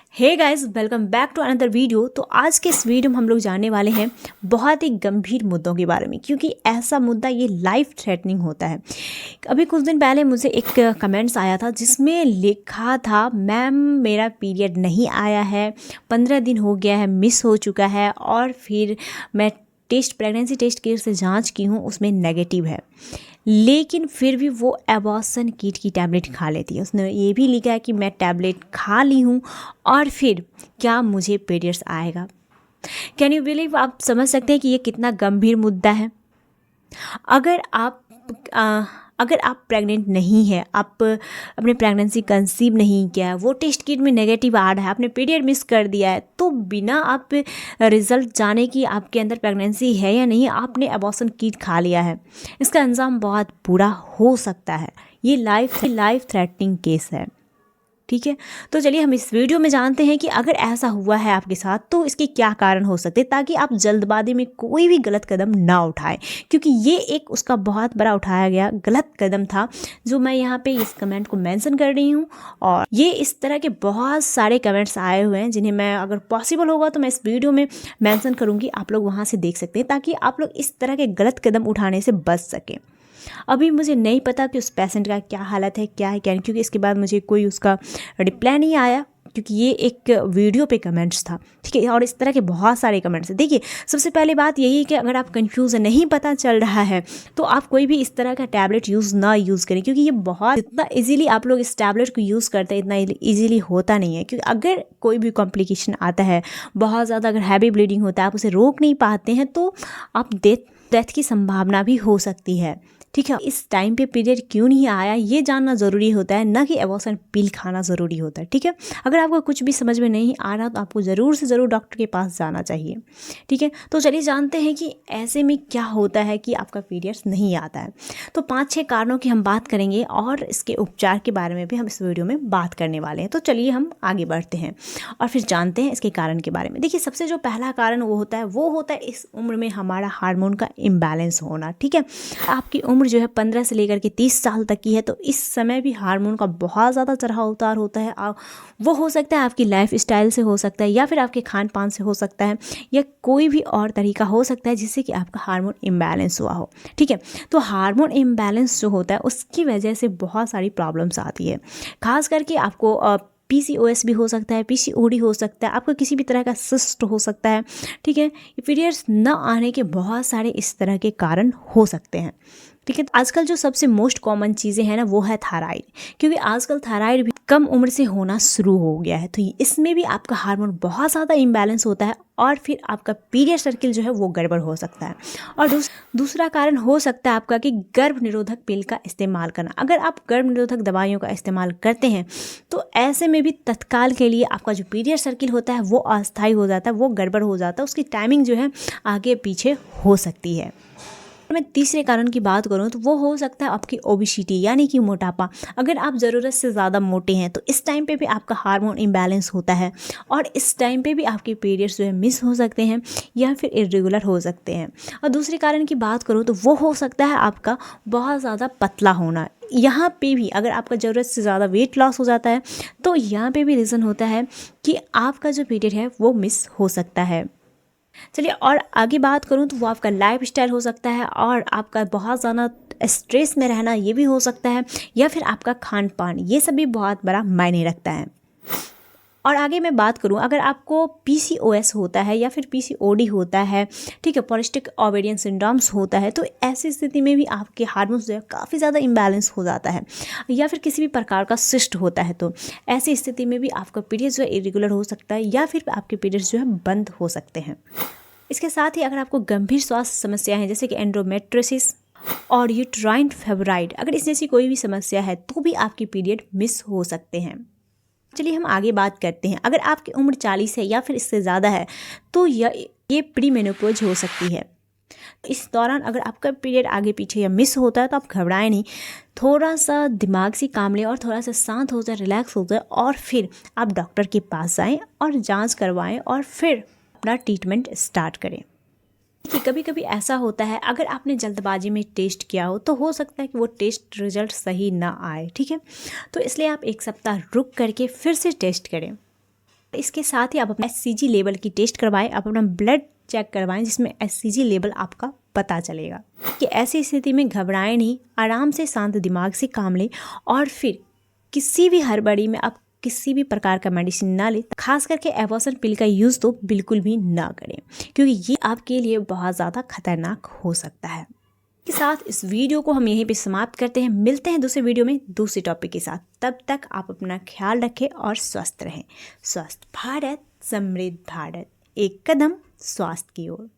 Hey guys, welcome back to another video. तो आज के इस वीडियो में हम लोग जानने वाले हैं बहुत ही गंभीर मुद्दों के बारे में, क्योंकि ऐसा मुद्दा ये लाइफ थ्रेटनिंग होता है। अभी कुछ दिन पहले मुझे एक कमेंट्स आया था जिसमें लिखा था, मैम मेरा पीरियड नहीं आया है, 15 दिन हो गया है, मिस हो चुका है, और फिर मैं प्रेगनेंसी टेस्ट किट से जांच की हूँ, उसमें नेगेटिव है, लेकिन फिर भी वो एबॉर्शन किट की टैबलेट खा लेती है। उसने ये भी लिखा है कि मैं टैबलेट खा ली हूँ और फिर क्या मुझे पीरियड्स आएगा। कैन यू बिलीव, आप समझ सकते हैं कि ये कितना गंभीर मुद्दा है। अगर आप प्रेग्नेंट नहीं है, आप अपने प्रेगनेंसी कंसीव नहीं किया है, वो टेस्ट किट में नेगेटिव आ रहा है, आपने पीरियड मिस कर दिया है, तो बिना आप रिजल्ट जाने कि आपके अंदर प्रेगनेंसी है या नहीं, आपने एबॉर्शन किट खा लिया है, इसका अंजाम बहुत बुरा हो सकता है। ये लाइफ थ्रेटनिंग केस है। ठीक है, तो चलिए हम इस वीडियो में जानते हैं कि अगर ऐसा हुआ है आपके साथ तो इसके क्या कारण हो सकते हैं, ताकि आप जल्दबाजी में कोई भी गलत कदम ना उठाएं, क्योंकि ये एक उसका बहुत बड़ा उठाया गया गलत कदम था जो मैं यहाँ पे इस कमेंट को मेंशन कर रही हूँ। और ये इस तरह के बहुत सारे कमेंट्स आए हुए हैं जिन्हें मैं, अगर पॉसिबल होगा तो मैं इस वीडियो में मेंशन करूँगी, आप लोग वहाँ से देख सकते हैं, ताकि आप लोग इस तरह के गलत कदम उठाने से बच सकें। अभी मुझे नहीं पता कि उस पेशेंट का क्या हालत है, क्या है क्या नहीं, क्योंकि इसके बाद मुझे कोई उसका रिप्लाई नहीं आया, क्योंकि ये एक वीडियो पे कमेंट्स था। ठीक है, और इस तरह के बहुत सारे कमेंट्स हैं। देखिए, सबसे पहले बात यही है कि अगर आप कंफ्यूज नहीं पता चल रहा है तो आप कोई भी इस तरह का टैबलेट ना यूज़ करें, क्योंकि ये बहुत इतना ईजिली आप लोग इस टैबलेट को यूज़ करते हैं, इतना ईजिली होता नहीं है। क्योंकि अगर कोई भी कॉम्प्लिकेशन आता है, बहुत ज़्यादा अगर हैवी ब्लीडिंग होता है, आप उसे रोक नहीं पाते हैं, तो आप डेथ की संभावना भी हो सकती है। ठीक है, इस टाइम पे पीरियड क्यों नहीं आया ये जानना ज़रूरी होता है, ना कि एबॉर्शन पिल खाना ज़रूरी होता है। ठीक है, अगर आपको कुछ भी समझ में नहीं आ रहा तो आपको ज़रूर से ज़रूर डॉक्टर के पास जाना चाहिए। ठीक है, तो चलिए जानते हैं कि ऐसे में क्या होता है कि आपका पीरियड्स नहीं आता है। तो 5-6 कारणों की हम बात करेंगे और इसके उपचार के बारे में भी हम इस वीडियो में बात करने वाले हैं। तो चलिए हम आगे बढ़ते हैं और फिर जानते हैं इसके कारण के बारे में। देखिए, सबसे जो पहला कारण वो होता है इस उम्र में हमारा हार्मोन का इम्बैलेंस होना। ठीक है, आपकी उम्र जो है 15 से लेकर के 30 साल तक की है, तो इस समय भी हार्मोन का बहुत ज़्यादा चढ़ाव उतार होता है। वो हो सकता है आपकी लाइफ स्टाइल से हो सकता है, या फिर आपके खान पान से हो सकता है, या कोई भी और तरीका हो सकता है जिससे कि आपका हार्मोन इम्बैलेंस हुआ हो। ठीक है, तो हार्मोन इम्बैलेंस जो होता है उसकी वजह से बहुत सारी प्रॉब्लम्स आती है। खास करके आपको PCOS भी हो सकता है, PCOD हो सकता है, आपको किसी भी तरह का सिस्ट हो सकता है। ठीक है, पीरियड्स न आने के बहुत सारे इस तरह के कारण हो सकते हैं। ठीक है, आजकल जो सबसे मोस्ट कॉमन चीज़ें हैं ना, वो है थायराइड, क्योंकि आजकल थायराइड भी कम उम्र से होना शुरू हो गया है। तो इसमें भी आपका हार्मोन बहुत ज़्यादा इम्बैलेंस होता है और फिर आपका पीरियड सर्किल जो है वो गड़बड़ हो सकता है। और दूसरा कारण हो सकता है आपका कि गर्भ निरोधक पिल का इस्तेमाल करना। अगर आप गर्भ निरोधक दवाइयों का इस्तेमाल करते हैं तो ऐसे में भी तत्काल के लिए आपका जो पीरियड सर्किल होता है वो अस्थायी हो जाता है, वो गड़बड़ हो जाता है, उसकी टाइमिंग जो है आगे पीछे हो सकती है। मैं तीसरे कारण की बात करूं तो वो हो सकता है आपकी ओबेसिटी, यानी कि मोटापा। अगर आप ज़रूरत से ज़्यादा मोटे हैं तो इस टाइम पे भी आपका हार्मोन इम्बैलेंस होता है और इस टाइम पे भी आपके पीरियड्स जो है मिस हो सकते हैं या फिर इरेगुलर हो सकते हैं। और दूसरे कारण की बात करूँ तो वो हो सकता है आपका बहुत ज़्यादा पतला होना। यहाँ पे भी अगर आपका ज़रूरत से ज़्यादा वेट लॉस हो जाता है तो यहाँ पे भी रीज़न होता है कि आपका जो पीरियड है वो मिस हो सकता है। चलिए और आगे बात करूं तो वो आपका लाइफ स्टाइल हो सकता है, और आपका बहुत ज़्यादा स्ट्रेस में रहना ये भी हो सकता है, या फिर आपका खान पान, ये सब भी बहुत बड़ा मायने रखता है। और आगे मैं बात करूं, अगर आपको PCOS होता है या फिर PCOD होता है, ठीक है, पॉलिस्टिक ओवेरियन सिंड्रोम्स होता है, तो ऐसी स्थिति में भी आपके हार्मोन्स जो है काफ़ी ज़्यादा इम्बैलेंस हो जाता है, या फिर किसी भी प्रकार का सिस्ट होता है, तो ऐसी स्थिति में भी आपका पीरियड्स जो है इरेगुलर हो सकता है, या फिर आपके पीरियड्स जो है बंद हो सकते हैं। इसके साथ ही अगर आपको गंभीर स्वास्थ्य समस्याएं हैं जैसे कि एंडोमेट्रियोसिस और यूट्राइन फाइब्रॉइड, अगर इस जैसी कोई भी समस्या है तो भी आपके पीरियड मिस हो सकते हैं। चलिए हम आगे बात करते हैं। अगर आपकी उम्र 40 है या फिर इससे ज़्यादा है तो ये प्री मेनोपॉज हो सकती है। इस दौरान अगर आपका पीरियड आगे पीछे या मिस होता है तो आप घबराएं नहीं, थोड़ा सा दिमाग से काम लें और थोड़ा सा शांत हो जाए, रिलैक्स हो जाए, और फिर आप डॉक्टर के पास जाएं और जांच करवाएं और फिर अपना ट्रीटमेंट स्टार्ट करें। कि कभी कभी ऐसा होता है, अगर आपने जल्दबाजी में टेस्ट किया हो तो हो सकता है कि वो टेस्ट रिजल्ट सही ना आए। ठीक है, तो इसलिए आप 1 सप्ताह रुक करके फिर से टेस्ट करें। इसके साथ ही आप अपना HCG लेवल की टेस्ट करवाएं, आप अपना ब्लड चेक करवाएं जिसमें HCG लेवल आपका पता चलेगा। कि ऐसी स्थिति में घबराएं नहीं, आराम से शांत दिमाग से काम लें और फिर किसी भी हड़बड़ी में आप किसी भी प्रकार का मेडिसिन ना लें। खास करके एबॉर्शन पिल का यूज़ तो बिल्कुल भी ना करें, क्योंकि ये आपके लिए बहुत ज़्यादा खतरनाक हो सकता है। के साथ इस वीडियो को हम यहीं पे समाप्त करते हैं। मिलते हैं दूसरे वीडियो में दूसरे टॉपिक के साथ। तब तक आप अपना ख्याल रखें और स्वस्थ रहें। स्वस्थ भारत समृद्ध भारत, एक कदम स्वास्थ्य की ओर।